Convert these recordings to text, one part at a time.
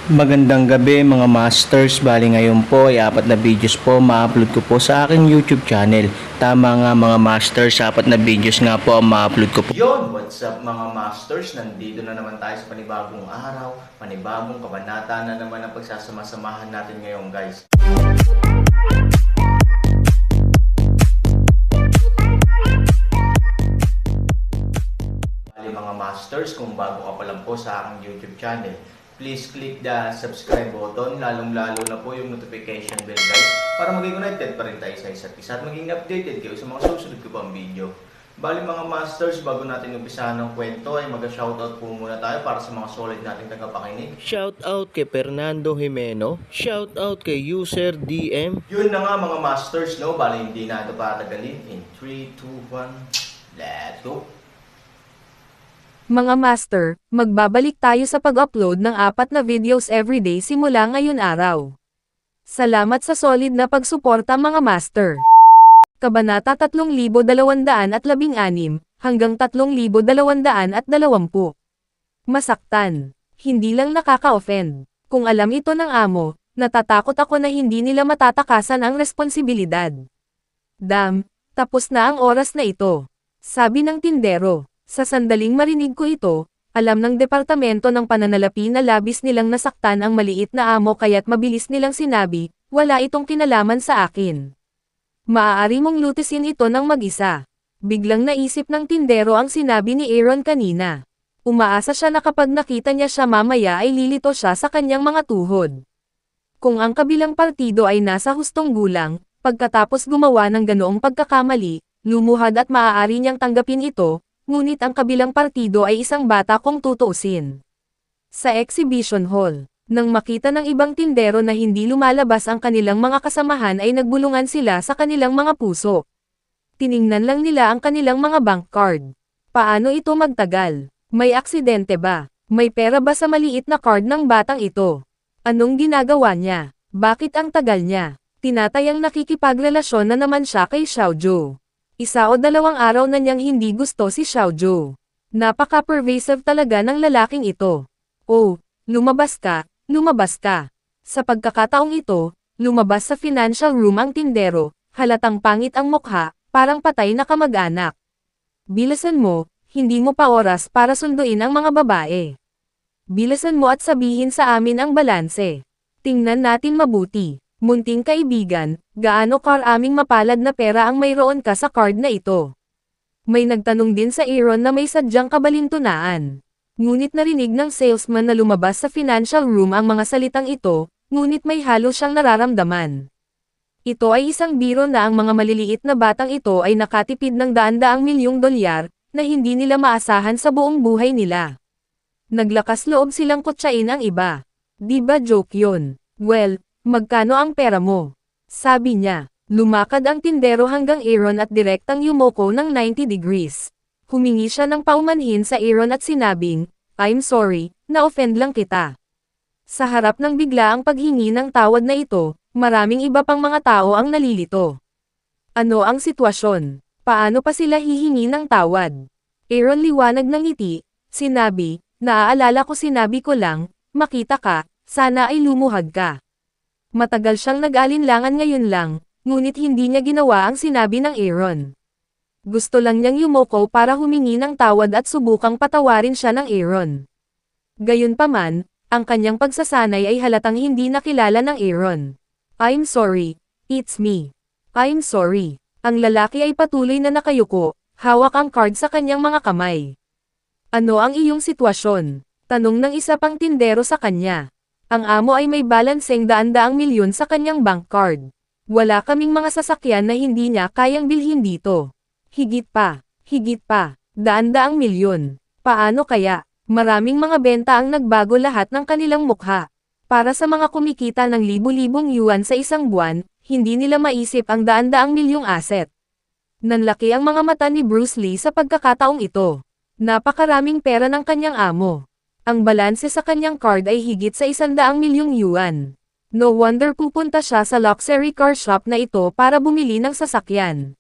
Magandang gabi mga masters, bali ngayon po ay 4 na videos po ma-upload ko po sa aking YouTube channel. Tama nga mga masters, 4 na videos nga po ang ma-upload ko po. Yon, what's up mga masters, nandito na naman tayo sa panibagong araw, panibagong kabanata na naman ang pagsasama-samahan natin ngayon guys. Bali mga masters, kung bago ka pa lang po sa aking YouTube channel, please click the subscribe button, lalong-lalo na po yung notification bell guys, para maging connected pa rin tayo sa isa't isa at maging updated kayo sa mga susunod ko pang video. Bali mga masters, bago natin umpisahan ng kwento ay mag-shoutout po muna tayo para sa mga solid nating tagapakinig. Shoutout kay Fernando Jimeno, shoutout kay user DM. Yun na nga mga masters, no? Bali hindi na ito patagalin. In 3, 2, 1, let's go! Mga master, magbabalik tayo sa pag-upload ng 4 na videos everyday simula ngayon araw. Salamat sa solid na pagsuporta mga master. Kabanata 3216 hanggang 3220. Masaktan. Hindi lang nakaka-offend. Kung alam ito ng amo, natatakot ako na hindi nila matatakasan ang responsibilidad. Damn, tapos na ang oras na ito. Sabi ng tindero. Sa sandaling marinig ko ito, alam ng departamento ng pananalapi na labis nilang nasaktan ang maliit na amo kaya't mabilis nilang sinabi, wala itong kinalaman sa akin. Maaari mong lutisin ito ng mag-isa. Biglang naisip ng tindero ang sinabi ni Aaron kanina. Umaasa siya na kapag nakita niya siya mamaya ay lilito siya sa kanyang mga tuhod. Kung ang kabilang partido ay nasa hustong gulang, pagkatapos gumawa ng ganoong pagkakamali, lumuhad at maaari niyang tanggapin ito, ngunit ang kabilang partido ay isang bata kung tutuusin. Sa exhibition hall, nang makita ng ibang tindero na hindi lumalabas ang kanilang mga kasamahan ay nagbulungan sila sa kanilang mga puso. Tiningnan lang nila ang kanilang mga bank card. Paano ito magtagal? May aksidente ba? May pera ba sa maliit na card ng batang ito? Anong ginagawa niya? Bakit ang tagal niya? Tinatayang nakikipagrelasyon na naman siya kay Xiaoju. 1 o 2 araw na niyang hindi gusto si Xiaoju. Napaka-pervasive talaga ng lalaking ito. Oh, lumabas ka, lumabas ka. Sa pagkakataong ito, lumabas sa financial room ang tindero, halatang pangit ang mukha, parang patay na kamag-anak. Bilisan mo, hindi mo pa oras para sunduin ang mga babae. Bilisan mo at sabihin sa amin ang balanse. Tingnan natin mabuti. Munting kaibigan, gaano karaming mapalad na pera ang mayroon ka sa card na ito? May nagtanong din sa Aaron na may sadyang kabalintunaan. Ngunit narinig ng salesman na lumabas sa financial room ang mga salitang ito, ngunit may halo siyang nararamdaman. Ito ay isang biro na ang mga maliliit na batang ito ay nakatipid ng daan-daang milyong dolyar, na hindi nila maasahan sa buong buhay nila. Naglakas loob silang kutsain ang iba. Di ba joke yun? Well, magkano ang pera mo? Sabi niya. Lumakad ang tindero hanggang Aaron at direktang yumoko ng 90 degrees. Humingi siya ng paumanhin sa Aaron at sinabing, I'm sorry, na-offend lang kita. Sa harap ng biglaang paghingi ng tawad na ito, maraming iba pang mga tao ang nalilito. Ano ang sitwasyon? Paano pa sila hihingi ng tawad? Aaron liwanag ng ngiti, sinabi, naaalala ko sinabi ko lang, makita ka, sana ay lumuhad ka. Matagal siyang nag-alinlangan ngayon lang, ngunit hindi niya ginawa ang sinabi ng Aaron. Gusto lang niyang yumoko para humingi ng tawad at subukang patawarin siya ng Aaron. Gayunpaman, ang kanyang pagsasanay ay halatang hindi nakilala ng Aaron. I'm sorry, it's me. I'm sorry. Ang lalaki ay patuloy na nakayuko, hawak ang card sa kanyang mga kamay. Ano ang iyong sitwasyon? Tanong ng isa pang tindero sa kanya. Ang amo ay may balanseng daan-daang milyon sa kanyang bank card. Wala kaming mga sasakyan na hindi niya kayang bilhin dito. Higit pa, daan-daang milyon. Paano kaya? Maraming mga benta ang nagbago lahat ng kanilang mukha. Para sa mga kumikita ng libu-libong yuan sa isang buwan, hindi nila maisip ang daan-daang milyong asset. Nanlaki ang mga mata ni Bruce Lee sa pagkakataong ito. Napakaraming pera ng kanyang amo. Ang balanse sa kanyang card ay higit sa 100 milyong yuan. No wonder pupunta siya sa luxury car shop na ito para bumili ng sasakyan.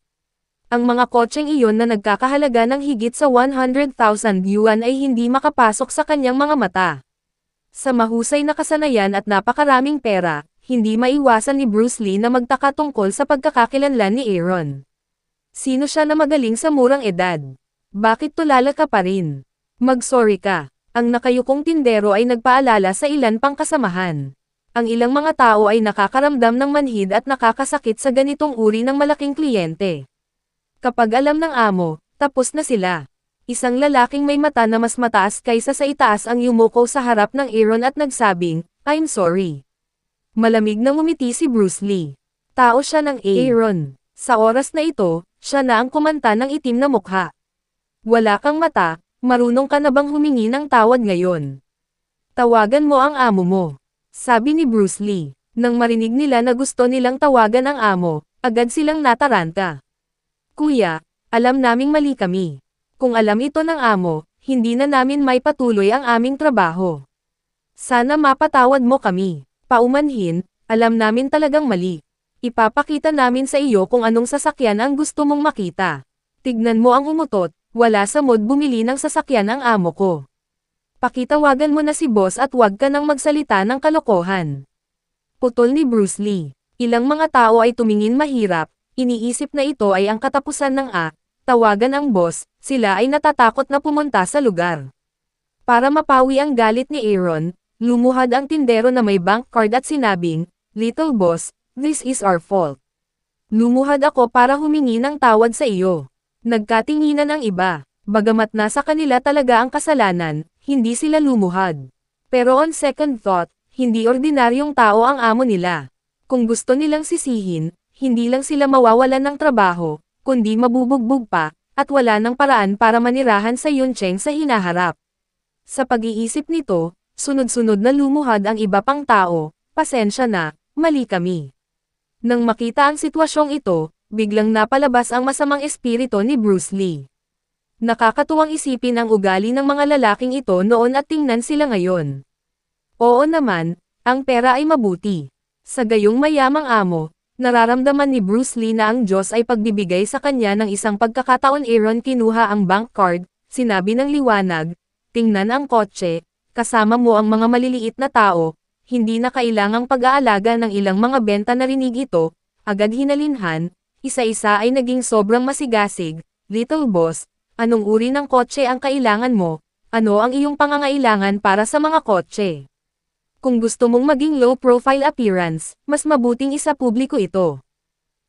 Ang mga kotseng iyon na nagkakahalaga ng higit sa 100,000 yuan ay hindi makapasok sa kanyang mga mata. Sa mahusay na kasanayan at napakaraming pera, hindi maiwasan ni Bruce Lee na magtaka tungkol sa pagkakakilanlan ni Aaron. Sino siya na magaling sa murang edad? Bakit tulala ka pa rin? Mag-sorry ka. Ang nakayukong tindero ay nagpaalala sa ilan pang kasamahan. Ang ilang mga tao ay nakakaramdam ng manhid at nakakasakit sa ganitong uri ng malaking kliyente. Kapag alam ng amo, tapos na sila. Isang lalaking may mata na mas mataas kaysa sa itaas ang yumuko sa harap ng Aaron at nagsabing, "I'm sorry." Malamig na ngumiti si Bruce Lee. Tao siya ng Aaron. Sa oras na ito, siya na ang kumanta ng itim na mukha. Wala kang mata, marunong ka na bang humingi ng tawad ngayon? Tawagan mo ang amo mo. Sabi ni Bruce Lee. Nang marinig nila na gusto nilang tawagan ang amo, agad silang nataranta. Kuya, alam naming mali kami. Kung alam ito ng amo, hindi na namin may patuloy ang aming trabaho. Sana mapatawad mo kami. Paumanhin, alam namin talagang mali. Ipapakita namin sa iyo kung anong sasakyan ang gusto mong makita. Tignan mo ang umutot, wala sa mood bumili ng sasakyan ang amo ko. Pakitawagan mo na si boss at huwag ka nang magsalita ng kalokohan. Putol ni Bruce Lee. Ilang mga tao ay tumingin mahirap, iniisip na ito ay ang katapusan ng tawagan ang boss, sila ay natatakot na pumunta sa lugar. Para mapawi ang galit ni Aaron, lumuhad ang tindero na may bank card at sinabing, "Little boss, this is our fault. Lumuhad ako para humingi ng tawad sa iyo." Nagkatinginan ang iba. Bagamat nasa kanila talaga ang kasalanan, hindi sila lumuhad. Pero on second thought, hindi ordinaryong tao ang amo nila. Kung gusto nilang sisihin, hindi lang sila mawawalan ng trabaho, kundi mabubugbog pa, at wala ng paraan para manirahan sa Yuncheng sa hinaharap. Sa pag-iisip nito, sunod-sunod na lumuhad ang iba pang tao, "Pasensya na, mali kami." Nang makita ang sitwasyong ito, biglang napalabas ang masamang espiritu ni Bruce Lee. Nakakatuwang isipin ang ugali ng mga lalaking ito noon at tingnan sila ngayon. Oo naman, ang pera ay mabuti. Sa gayong mayamang amo, nararamdaman ni Bruce Lee na ang Diyos ay pagbibigay sa kanya ng isang pagkakataon. Aaron kinuha ang bank card, sinabi ng liwanag, "Tingnan ang kotse, kasama mo ang mga maliliit na tao, hindi na kailangang pag-aalaga ng ilang mga benta." Narinig ito, agad hinalinhan, isa-isa ay naging sobrang masigasig. "Little boss, anong uri ng kotse ang kailangan mo? Ano ang iyong pangangailangan para sa mga kotse? Kung gusto mong maging low-profile appearance, mas mabuting isa publiko ito."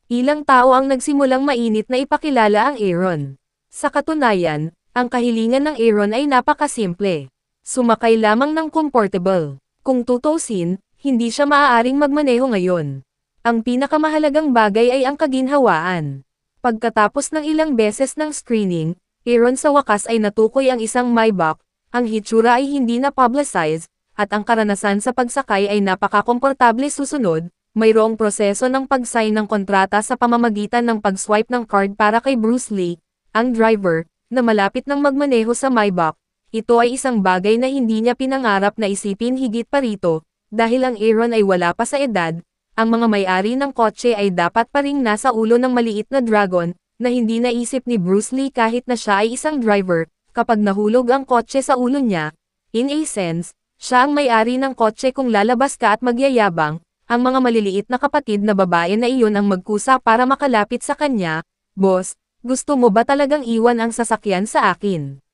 Ilang tao ang nagsimulang mainit na ipakilala ang Aaron. Sa katunayan, ang kahilingan ng Aaron ay napakasimple. Sumakay lamang ng comfortable. Kung tutusin, hindi siya maaaring magmaneho ngayon. Ang pinakamahalagang bagay ay ang kaginhawaan. Pagkatapos ng ilang beses ng screening, Aaron sa wakas ay natukoy ang isang Maybach, ang hitsura ay hindi na publicized, at ang karanasan sa pagsakay ay napakakomportable. Susunod, mayroong proseso ng pag-sign ng kontrata sa pamamagitan ng pag-swipe ng card para kay Bruce Lee, ang driver, na malapit ng magmaneho sa Maybach. Ito ay isang bagay na hindi niya pinangarap na isipin higit pa rito, dahil ang Aaron ay wala pa sa edad, ang mga may-ari ng kotse ay dapat pa ring nasa ulo ng maliit na dragon, na hindi naisip ni Bruce Lee kahit na siya ay isang driver. Kapag nahulog ang kotse sa ulo niya, in a sense, siya ang may-ari ng kotse. Kung lalabas ka at magyayabang, ang mga maliliit na kapatid na babae na iyon ang magkusa para makalapit sa kanya, "Boss, gusto mo ba talagang iwan ang sasakyan sa akin?"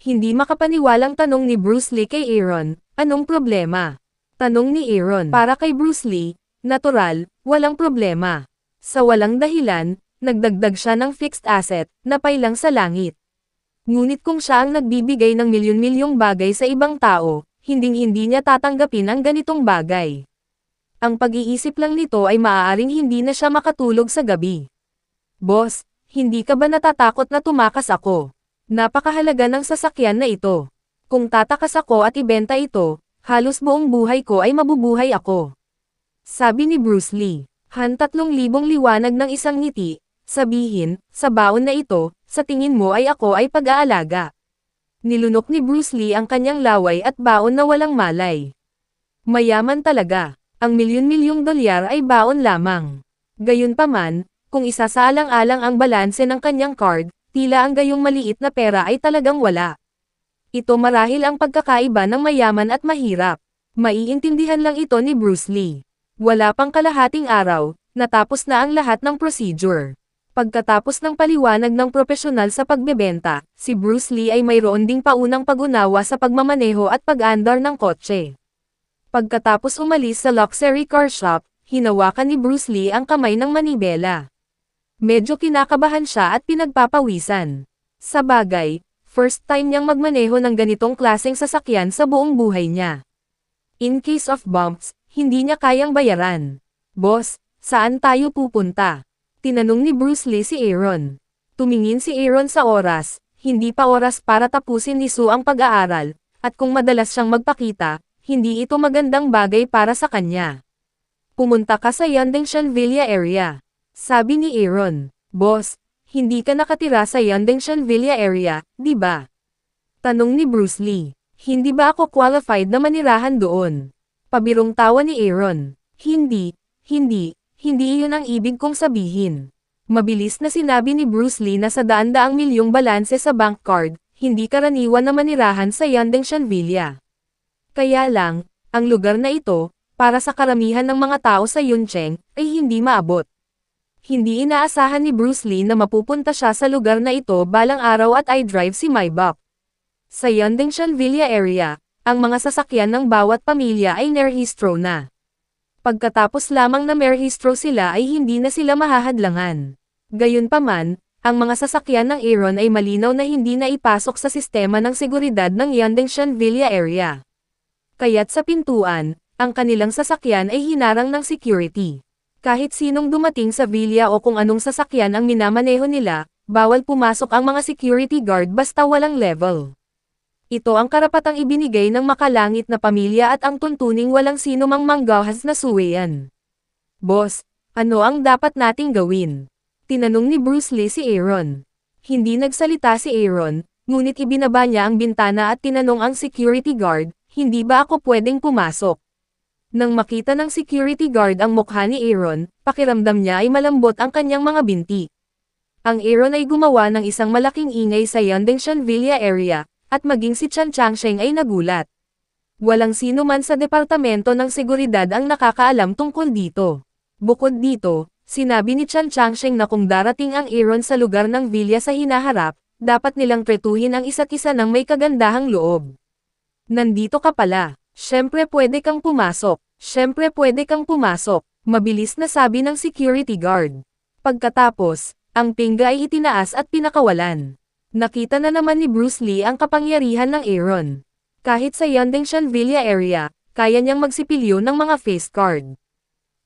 Hindi makapaniwalang tanong ni Bruce Lee kay Aaron, "Anong problema?" Tanong ni Aaron. Para kay Bruce Lee, natural, walang problema. Sa walang dahilan, nagdagdag siya ng fixed asset, na pailang sa langit. Ngunit kung siya ang nagbibigay ng milyon-milyong bagay sa ibang tao, hinding-hindi niya tatanggapin ang ganitong bagay. Ang pag-iisip lang nito ay maaaring hindi na siya makatulog sa gabi. "Boss, hindi ka ba natatakot na tumakas ako? Napakahalaga ng sasakyan na ito. Kung tatakas ako at ibenta ito, halos buong buhay ko ay mabubuhay ako." Sabi ni Bruce Lee. 3,000 liwanag ng isang ngiti, sabihin, "Sa baon na ito, sa tingin mo ay ako ay pag-aalaga." Nilunok ni Bruce Lee ang kanyang laway at baon na walang malay. Mayaman talaga. Ang milyon-milyong dolyar ay baon lamang. Gayunpaman, kung isasaalang-alang ang balanse ng kanyang card, tila ang gayong maliit na pera ay talagang wala. Ito marahil ang pagkakaiba ng mayaman at mahirap. Maiintindihan lang ito ni Bruce Lee. Wala pang kalahating araw, natapos na ang lahat ng procedure. Pagkatapos ng paliwanag ng profesional sa pagbebenta, si Bruce Lee ay mayroon ding paunang pag-unawa sa pagmamaneho at pag-andar ng kotse. Pagkatapos umalis sa luxury car shop, hinawakan ni Bruce Lee ang kamay ng manibela. Medyo kinakabahan siya at pinagpapawisan. Sa bagay, first time niyang magmaneho ng ganitong klaseng sasakyan sa buong buhay niya. In case of bumps, hindi niya kayang bayaran. Boss, saan tayo pupunta? Tinanong ni Bruce Lee si Aaron. Tumingin si Aaron sa oras, hindi pa oras para tapusin ni Sue ang pag-aaral, at kung madalas siyang magpakita, hindi ito magandang bagay para sa kanya. Pumunta ka sa Yangdengshan Villa area. Sabi ni Aaron. Boss, hindi ka nakatira sa Yangdengshan Villa area, di ba? Tanong ni Bruce Lee. Hindi ba ako qualified na manirahan doon? Pabirong tawa ni Aaron. Hindi iyon ang ibig kong sabihin. Mabilis na sinabi ni Bruce Lee na sa daan-daang milyong balanse sa bank card, hindi karaniwan na manirahan sa Yangdengshan Villa. Kaya lang, ang lugar na ito, para sa karamihan ng mga tao sa Yuncheng, ay hindi maabot. Hindi inaasahan ni Bruce Lee na mapupunta siya sa lugar na ito balang araw at i-drive si Maybach. Sa Yangdengshan Villa area, ang mga sasakyan ng bawat pamilya ay nerehistro na. Pagkatapos lamang na merehistro sila ay hindi na sila mahahadlangan. Gayunpaman, ang mga sasakyan ng Aaron ay malinaw na hindi na ipasok sa sistema ng seguridad ng Yangdengshan Villa area. Kaya't sa pintuan, ang kanilang sasakyan ay hinarang ng security. Kahit sinong dumating sa villa o kung anong sasakyan ang minamaneho nila, bawal pumasok ang mga security guard basta walang level. Ito ang karapatang ibinigay ng makalangit na pamilya at ang tuntuning walang sino mang manggahas na suwayan. Boss, ano ang dapat nating gawin? Tinanong ni Bruce Lee si Aaron. Hindi nagsalita si Aaron, ngunit ibinaba niya ang bintana at tinanong ang security guard, hindi ba ako pwedeng pumasok? Nang makita ng security guard ang mukha ni Aaron, pakiramdam niya ay malambot ang kanyang mga binti. Ang Aaron ay gumawa ng isang malaking ingay sa Yangdengshan Villa area, at maging si Chan Changsheng ay nagulat. Walang sino man sa departamento ng seguridad ang nakakaalam tungkol dito. Bukod dito, sinabi ni Chan Changsheng na kung darating ang Aaron sa lugar ng villa sa hinaharap, dapat nilang tretuhin ang isa't isa ng may kagandahang loob. Nandito ka pala. Siyempre pwede kang pumasok. Mabilis na sabi ng security guard. Pagkatapos, ang pingga ay itinaas at pinakawalan. Nakita na naman ni Bruce Lee ang kapangyarihan ng Aaron. Kahit sa Yangdengshan Villa area, kaya niyang magsipilyo ng mga face card.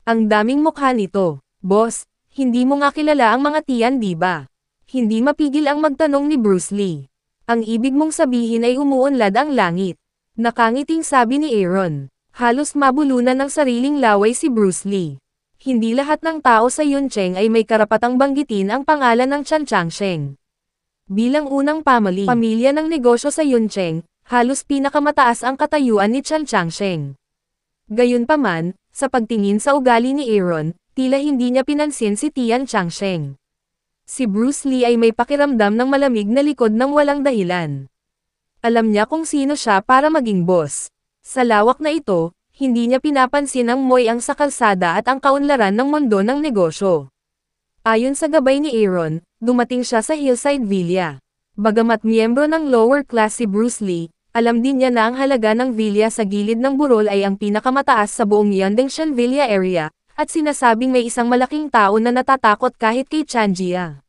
Ang daming mukha nito. Boss, hindi mo nga kilala ang mga tiyan di ba? Hindi mapigil ang magtanong ni Bruce Lee. Ang ibig mong sabihin ay umuunlad ang langit. Nakangiting sabi ni Aaron. Halos mabulunan ng sariling laway si Bruce Lee. Hindi lahat ng tao sa Yuncheng ay may karapatang banggitin ang pangalan ng Chan Changsheng. Bilang unang pamilya ng negosyo sa Yuncheng, halos pinakamataas ang katayuan ni Chan Changsheng. Gayunpaman, sa pagtingin sa ugali ni Aaron, tila hindi niya pinansin si Tian Changsheng. Si Bruce Lee ay may pakiramdam ng malamig na likod ng walang dahilan. Alam niya kung sino siya para maging boss. Sa lawak na ito, hindi niya pinapansin ang moyang sa kalsada at ang kaunlaran ng mundo ng negosyo. Ayon sa gabay ni Aaron, dumating siya sa Hillside Villa. Bagamat miyembro ng lower class si Bruce Lee, alam din niya na ang halaga ng villa sa gilid ng burol ay ang pinakamataas sa buong Yangdengshan Villa area, at sinasabing may isang malaking tao na natatakot kahit kay Chanjia.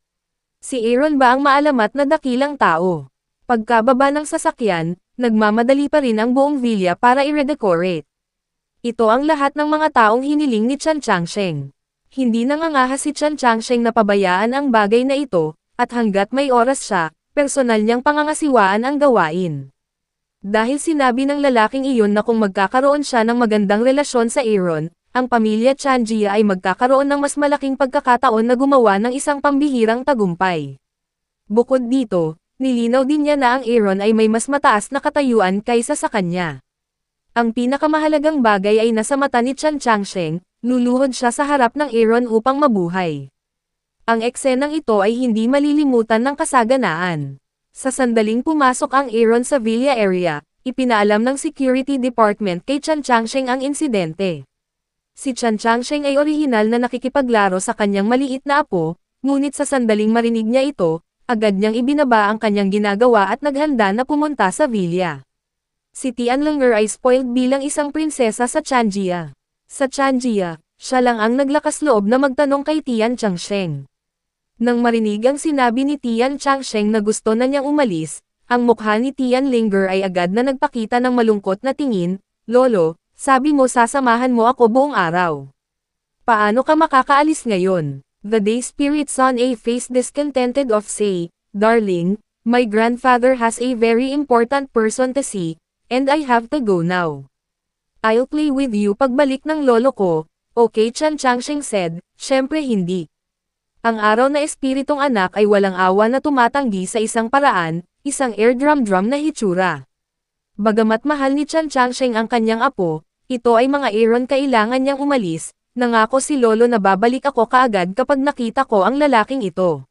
Si Aaron ba ang maalamat na dakilang tao? Pagkababa ng sasakyan, nagmamadali pa rin ang buong villa para i-redecorate. Ito ang lahat ng mga taong hiniling ni Chan Changsheng. Hindi nangangahas si Chan Changsheng na pabayaan ang bagay na ito, at hanggat may oras siya, personal niyang pangangasiwaan ang gawain. Dahil sinabi ng lalaking iyon na kung magkakaroon siya ng magandang relasyon sa Aaron, ang pamilya Chanjia ay magkakaroon ng mas malaking pagkakataon na gumawa ng isang pambihirang tagumpay. Bukod dito, nilinaw din niya na ang Aaron ay may mas mataas na katayuan kaysa sa kanya. Ang pinakamahalagang bagay ay nasa mata ni Chan Changsheng, luluhod siya sa harap ng Aaron upang mabuhay. Ang eksenang ito ay hindi malilimutan ng kasaganaan. Sa sandaling pumasok ang Aaron sa villa area, ipinaalam ng Security Department kay Chan Changsheng ang insidente. Si Chan Changsheng ay orihinal na nakikipaglaro sa kanyang maliit na apo, ngunit sa sandaling marinig niya ito, agad niyang ibinaba ang kanyang ginagawa at naghanda na pumunta sa villa. Si Tian Lenger ay spoiled bilang isang prinsesa sa Changjia. Sa Changjia, siya lang ang naglakas loob na magtanong kay Tian Changsheng. Nang marinig ang sinabi ni Tian Changsheng na gusto na niyang umalis, ang mukha ni Tian Lenger ay agad na nagpakita ng malungkot na tingin. Lolo, sabi mo sasamahan mo ako buong araw. Paano ka makakaalis ngayon? The day spirit son a face discontented of say, Darling, my grandfather has a very important person to see, and I have to go now. I'll play with you pagbalik ng lolo ko. Okay, Chan Changsheng said. Syempre hindi. Ang araw na espiritong anak ay walang awa na tumatanggi sa isang paraan, isang air drum na hitsura. Bagamat mahal ni Chan Changsheng ang kanyang apo, ito ay mga Aaron kailangan niyang umalis. Nangako si lolo na babalik ako kaagad kapag nakita ko ang lalaking ito.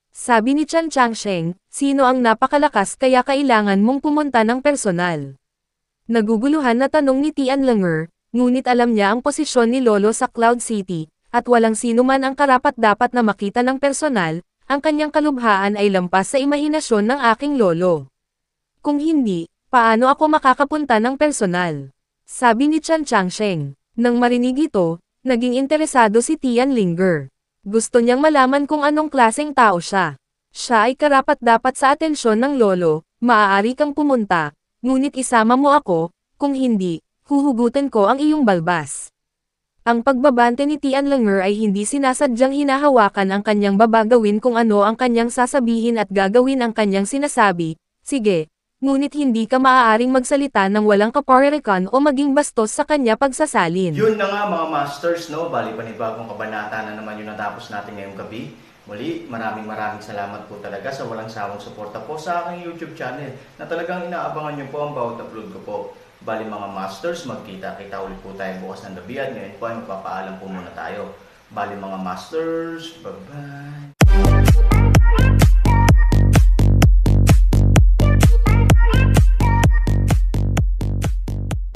Sabi ni Chan Changsheng, sino ang napakalakas kaya kailangan mong pumunta ng personal? Naguguluhan na tanong ni Tian Lenger, ngunit alam niya ang posisyon ni lolo sa Cloud City, at walang sino man ang karapat-dapat na makita ng personal, ang kanyang kalubhaan ay lampas sa imahinasyon ng aking lolo. Kung hindi, paano ako makakapunta ng personal? Sabi ni Chan Changsheng. Nang marinig ito, naging interesado si Tian Lenger. Gusto niyang malaman kung anong klaseng tao siya. Siya ay karapat-dapat sa atensyon ng lolo, maaari kang pumunta, ngunit isama mo ako, kung hindi, huhugutin ko ang iyong balbas. Ang pagbabante ni Tian Lenger ay hindi sinasadyang hinahawakan ang kanyang baba gawin kung ano ang kanyang sasabihin at gagawin ang kanyang sinasabi. Sige, ngunit hindi ka maaaring magsalita ng walang kaparerikan o maging bastos sa kanya pagsasalin. Yun na nga mga masters, no? Bali panibagong kabanata na naman yung natapos natin ngayong gabi. Muli, maraming salamat po talaga sa walang sawang suporta po sa aking YouTube channel na talagang inaabangan nyo po ang bawat upload ko po. Bali mga masters, magkita-kita ulit po tayo bukas ng gabi at ngayon po ay magpapaalam po muna tayo. Bali mga masters, bye-bye!